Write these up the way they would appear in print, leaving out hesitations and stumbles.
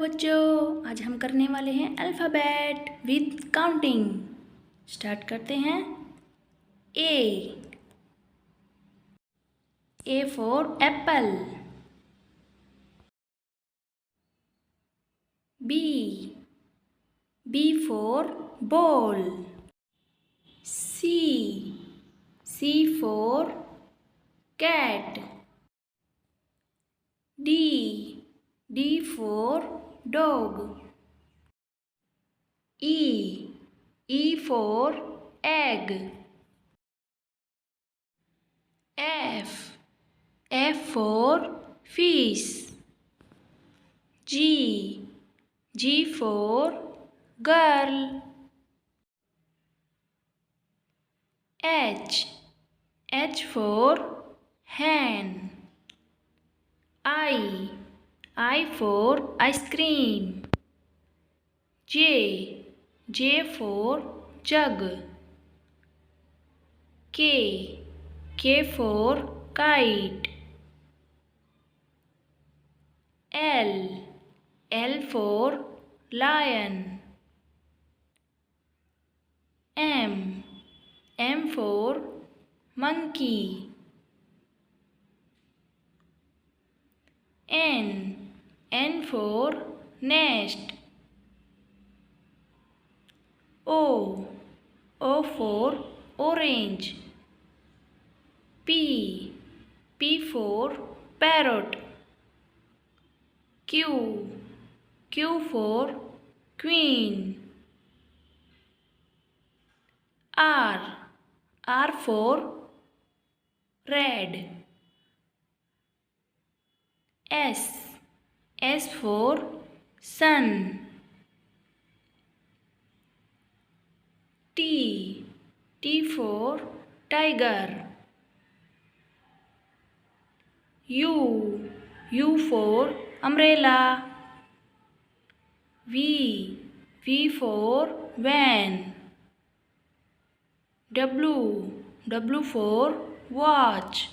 बच्चों, आज हम करने वाले हैं अल्फ़ाबेट विद काउंटिंग। स्टार्ट करते हैं। A for apple. B for ball. C for cat. D for dog. E for egg. F for fish. G for girl. H for hen. I for ice cream. J for jug. K for kite. L for lion. M for monkey. N for nest. O for orange. P for parrot. Q for queen. R for red. S for sun. T for tiger. U for umbrella. V for van. W for watch.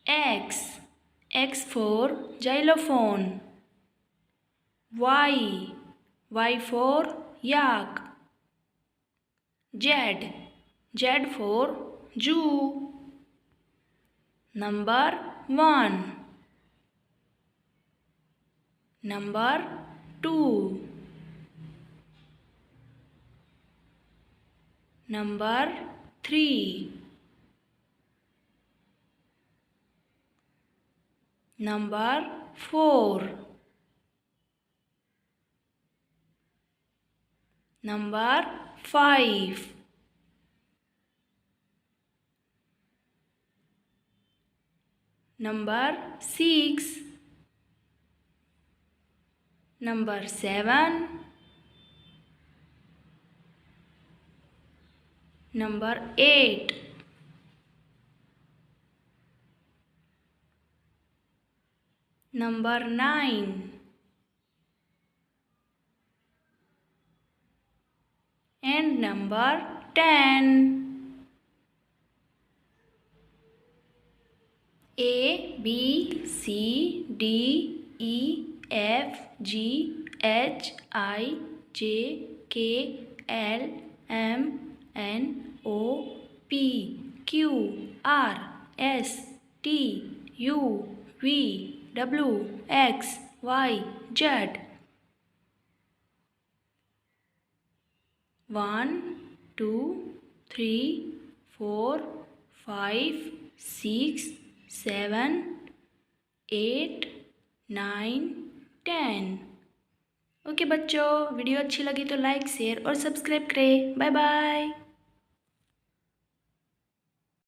X for xylophone. Y for yak. Z for zoo. Number 1. Number 2. Number 3. Number 4. Number 5. Number 6. Number 7. Number 8. Number 9. And number 10. A, B, C, D, E, F, G, H, I, J, K, L, M, N, O, P, Q, R, S, T, U, V, W, X, Y, Z. 1, 2, 3, 4, 5, 6, 7, 8, 9, 10। Okay बच्चों, video अच्छी लगी तो like share और subscribe करें। Bye bye.